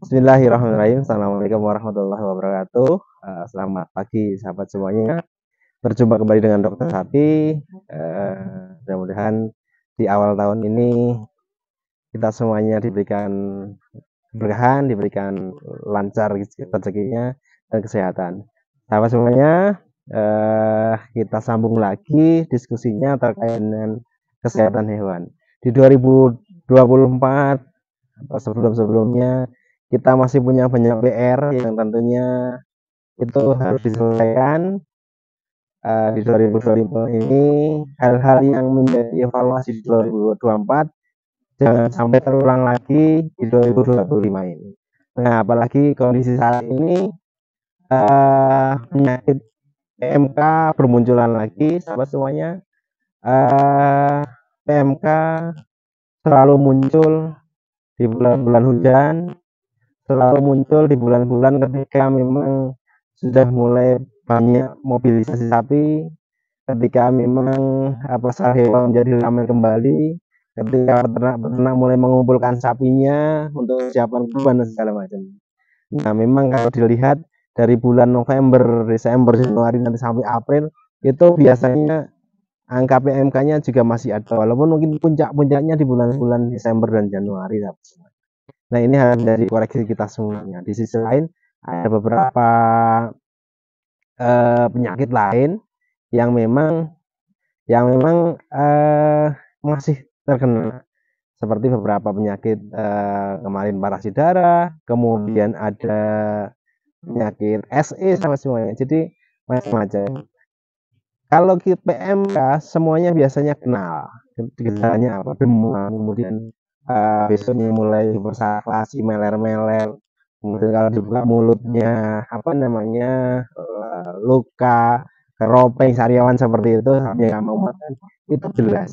Bismillahirrahmanirrahim. Assalamualaikum warahmatullahi wabarakatuh. Selamat pagi sahabat semuanya. Berjumpa kembali dengan Dokter Sapi. Mudah-mudahan di awal tahun ini kita semuanya diberikan keberkahan, diberikan lancar rezekinya dan kesehatan. Sahabat semuanya, kita sambung lagi diskusinya terkait dengan kesehatan hewan. Di 2024 atau sebelum-sebelumnya kita masih punya banyak PR yang tentunya itu harus diselesaikan. Di 2024 ini hal-hal yang menjadi evaluasi di 2024 jangan sampai terulang lagi di 2025 ini. Nah, apalagi kondisi saat ini penyakit PMK bermunculan lagi, sahabat semuanya. PMK selalu muncul di bulan-bulan hujan, selalu muncul di bulan-bulan ketika memang sudah mulai banyak mobilisasi sapi, ketika memang pasar hewan menjadi ramai kembali, ketika peternak mulai mengumpulkan sapinya untuk siapan kurban dan segala macam. Nah, memang kalau dilihat dari bulan November, Desember, Januari nanti sampai April itu biasanya angka PMK-nya juga masih ada, walaupun mungkin puncak-puncaknya di bulan-bulan Desember dan Januari. Nah, ini harus menjadi koreksi kita semuanya. Di sisi lain ada beberapa penyakit lain yang memang masih terkena, seperti beberapa penyakit kemarin parasi darah, kemudian ada penyakit SE sama semuanya. Jadi macam-macam. Kalau PMK semuanya biasanya kenal gejalanya apa, demam, kemudian besoknya mulai bersalivasi, meler-meler, kemudian kalau dibuka mulutnya luka, keropeng, sariawan seperti itu, sampai nggak mau makan, itu jelas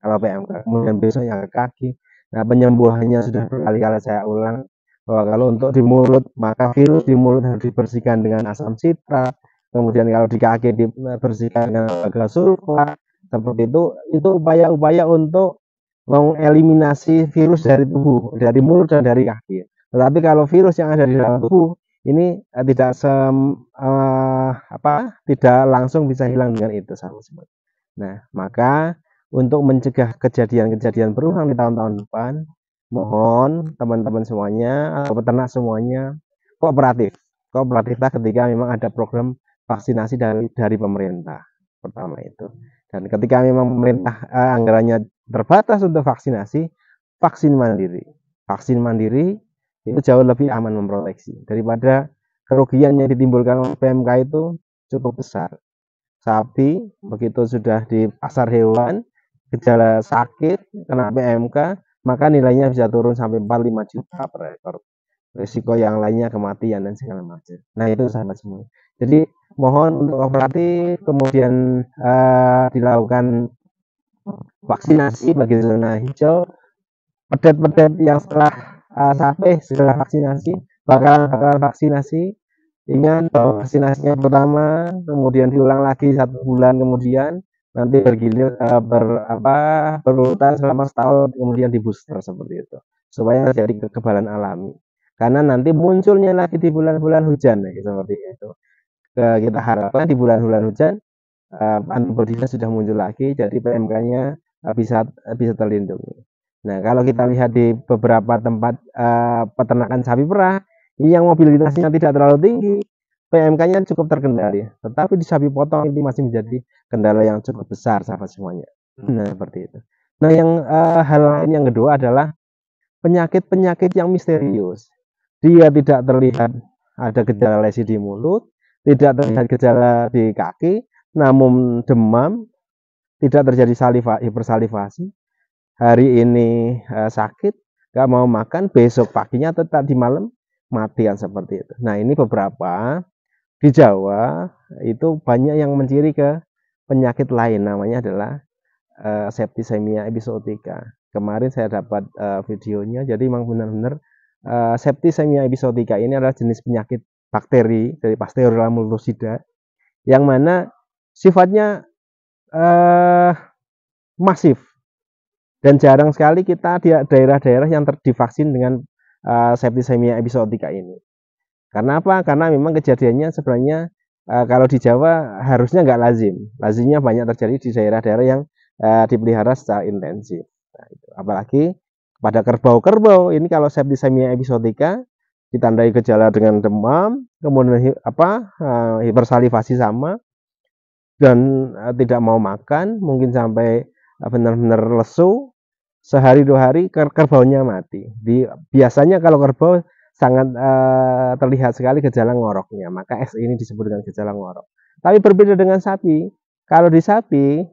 kalau PMK. Kemudian besoknya ke kaki. Nah, penyembuhannya sudah berkali-kali saya ulang bahwa kalau untuk di mulut, maka virus di mulut harus dibersihkan dengan asam sitrat. Kemudian kalau di kaki dibersihkan dengan baga sulfa. Seperti itu upaya-upaya untuk mengeliminasi virus dari tubuh, dari mulut dan dari kaki. Tetapi kalau virus yang ada di dalam tubuh ini tidak langsung bisa hilang dengan itu, sahabat semua. Nah, maka untuk mencegah kejadian-kejadian berulang di tahun-tahun depan, mohon teman-teman semuanya atau peternak semuanya kooperatiflah ketika memang ada program vaksinasi dari pemerintah. Pertama itu. Dan ketika memang pemerintah anggarannya terbatas untuk vaksinasi, vaksin mandiri. Vaksin mandiri itu jauh lebih aman memproteksi daripada kerugian yang ditimbulkan oleh PMK itu cukup besar. Sapi begitu sudah di pasar hewan, gejala sakit, kena PMK, maka nilainya bisa turun sampai 4-5 juta per ekor. Risiko yang lainnya kematian dan segala macam. Nah, itu sahabat semua. Jadi mohon untuk kooperatif, kemudian dilakukan vaksinasi bagi zona hijau. Pedet-pedet yang setelah setelah vaksinasi bakalan vaksinasi. Ingat bahwa vaksinasinya pertama, kemudian diulang lagi 1 bulan kemudian, nanti bergilir berurutan selama setahun, kemudian di booster seperti itu, supaya terjadi kekebalan alami. Karena nanti munculnya lagi di bulan-bulan hujan, seperti itu. Kita harapkan di bulan-bulan hujan antibodinya sudah muncul lagi, jadi PMK-nya bisa terlindungi. Nah, kalau kita lihat di beberapa tempat peternakan sapi perah yang mobilitasnya tidak terlalu tinggi, PMK-nya cukup terkendali. Tetapi di sapi potong ini masih menjadi kendala yang cukup besar, sahabat semuanya. Nah, seperti itu. Nah, yang hal lain yang kedua adalah penyakit-penyakit yang misterius. Dia tidak terlihat ada gejala lesi di mulut, tidak terlihat gejala di kaki, namun demam, tidak terjadi hipersalivasi. Hari ini sakit, gak mau makan, besok paginya tetap di malam matian seperti itu. Nah, ini beberapa di Jawa itu banyak yang menciri ke penyakit lain, namanya adalah septicemia episodica. Kemarin saya dapat videonya, jadi memang benar-benar septicemia episodica ini adalah jenis penyakit bakteri dari Pasteurella multocida yang mana sifatnya masif dan jarang sekali kita di daerah-daerah yang divaksin dengan septicemia episodika ini. Karena apa? Karena memang kejadiannya sebenarnya kalau di Jawa harusnya nggak lazim. Lazimnya banyak terjadi di daerah-daerah yang dipelihara secara intensif. Nah, itu. Apalagi pada kerbau-kerbau ini kalau septicemia episodika ditandai gejala dengan demam, kemudian hipersalivasi sama, dan tidak mau makan, mungkin sampai benar-benar lesu, sehari 2 hari kerbaunya mati. Biasanya kalau kerbau sangat terlihat sekali gejala ngoroknya, maka ini disebut dengan gejala ngorok. Tapi berbeda dengan sapi. Kalau di sapi,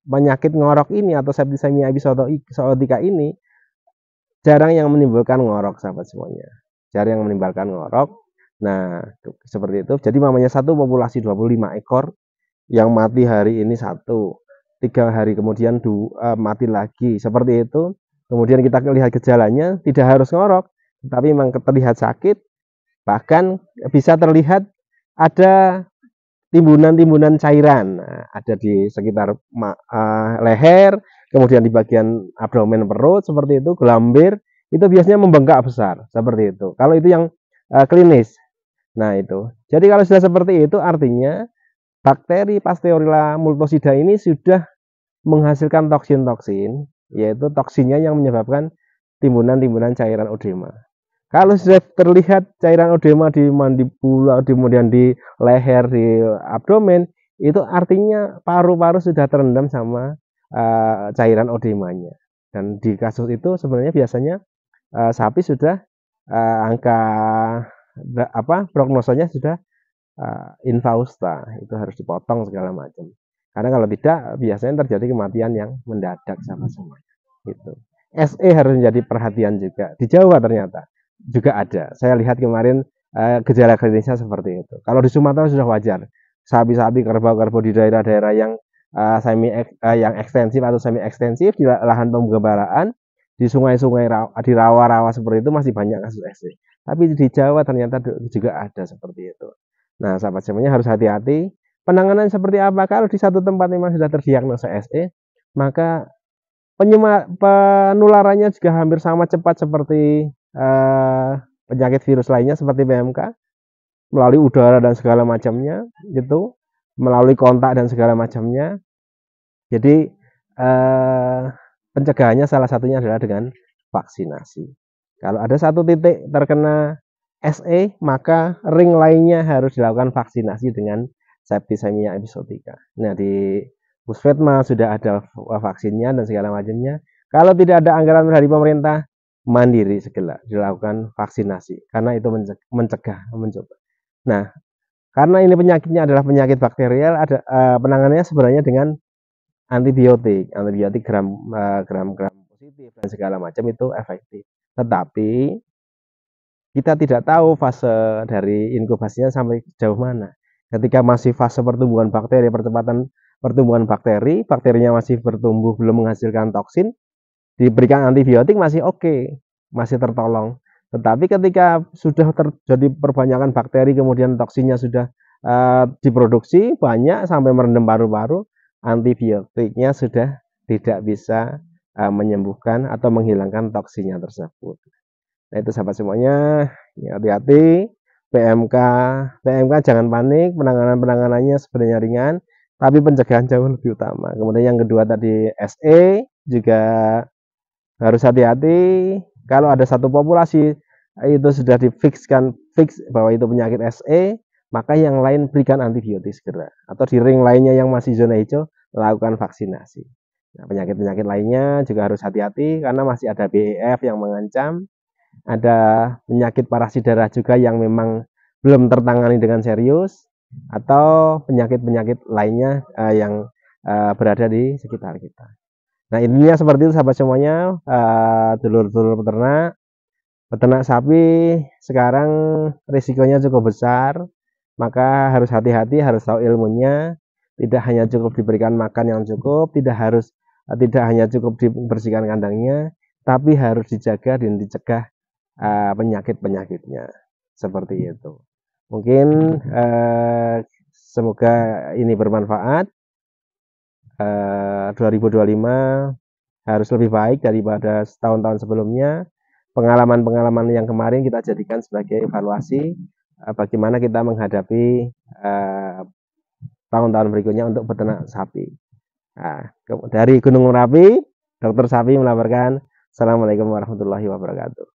penyakit ngorok ini atau septicemia episodika ini jarang yang menimbulkan ngorok, sahabat semuanya. Jarang yang menimbulkan ngorok. Nah, seperti itu. Jadi mamanya satu populasi 25 ekor yang mati hari ini 3 hari kemudian mati lagi. Seperti itu. Kemudian kita lihat gejalanya, tidak harus ngorok, tapi memang terlihat sakit. Bahkan bisa terlihat ada timbunan-timbunan cairan. Nah, ada di sekitar leher, kemudian di bagian abdomen perut, seperti itu, gelambir, itu biasanya membengkak besar, seperti itu. Kalau itu yang klinis. Nah, itu. Jadi kalau sudah seperti itu, artinya bakteri Pasteurella multocida ini sudah menghasilkan toksin-toksin, yaitu toksinnya yang menyebabkan timbunan-timbunan cairan ödema. Kalau sudah terlihat cairan ödema di mandibula, kemudian di leher, di abdomen, itu artinya paru-paru sudah terendam sama cairan ödemanya. Dan di kasus itu sebenarnya biasanya sapi sudah angka prognosanya sudah infausta, itu harus dipotong segala macam. Karena kalau tidak biasanya terjadi kematian yang mendadak sama semua. Gitu. SE harus menjadi perhatian juga. Di Jawa ternyata juga ada. Saya lihat kemarin gejala klinisnya seperti itu. Kalau di Sumatera sudah wajar. Sapi-sapi, kerbau-kerbau di daerah-daerah yang yang ekstensif atau semi ekstensif di lahan penggembaraan, di sungai-sungai, di rawa-rawa seperti itu masih banyak kasus SE. Tapi di Jawa ternyata juga ada seperti itu. Nah, sahabat semuanya harus hati-hati. Penanganan seperti apa? Kalau di satu tempat memang sudah terdiagnosa SE, maka penularannya juga hampir sama cepat seperti penyakit virus lainnya seperti PMK, melalui udara dan segala macamnya, gitu, melalui kontak dan segala macamnya. Jadi pencegahannya salah satunya adalah dengan vaksinasi. Kalau ada satu titik terkena SE, maka ring lainnya harus dilakukan vaksinasi dengan septicemia episodika. Nah, di Puskesmas sudah ada vaksinnya dan segala macamnya. Kalau tidak ada anggaran dari pemerintah, mandiri segera dilakukan vaksinasi karena itu mencegah, mencoba. Nah, karena ini penyakitnya adalah penyakit bakterial, ada penanganannya sebenarnya dengan antibiotik gram positif dan segala macam itu efektif. Tetapi kita tidak tahu fase dari inkubasinya sampai jauh mana. Ketika masih fase pertumbuhan bakteri, percepatan pertumbuhan bakteri, bakterinya masih bertumbuh belum menghasilkan toksin, diberikan antibiotik masih oke, masih tertolong. Tetapi ketika sudah terjadi perbanyakan bakteri, kemudian toksinnya sudah diproduksi banyak sampai merendam paru-paru, antibiotiknya sudah tidak bisa menyembuhkan atau menghilangkan toksinnya tersebut. Nah, itu sahabat semuanya, hati-hati. PMK jangan panik, penanganannya sebenarnya ringan, tapi pencegahan jauh lebih utama. Kemudian yang kedua tadi SE juga harus hati-hati. Kalau ada satu populasi itu sudah fix bahwa itu penyakit SE, maka yang lain berikan antibiotik segera. Atau di ring lainnya yang masih zona hijau, lakukan vaksinasi. Nah, penyakit-penyakit lainnya juga harus hati-hati karena masih ada BEF yang mengancam. Ada penyakit parasitera juga yang memang belum tertangani dengan serius, atau penyakit-penyakit lainnya yang berada di sekitar kita. Nah, intinya seperti itu sahabat semuanya, dulur-dulur peternak sapi sekarang risikonya cukup besar, maka harus hati-hati, harus tahu ilmunya. Tidak hanya cukup diberikan makan yang cukup, tidak hanya cukup dibersihkan kandangnya, tapi harus dijaga dan dicegah penyakit-penyakitnya. Seperti itu. Mungkin semoga ini bermanfaat. 2025 harus lebih baik daripada tahun-tahun sebelumnya. pengalaman-pengalaman yang kemarin kita jadikan sebagai evaluasi bagaimana kita menghadapi tahun-tahun berikutnya untuk peternak sapi. Nah, dari Gunung Merapi, Dr. Sapi melaporkan. Assalamualaikum warahmatullahi wabarakatuh.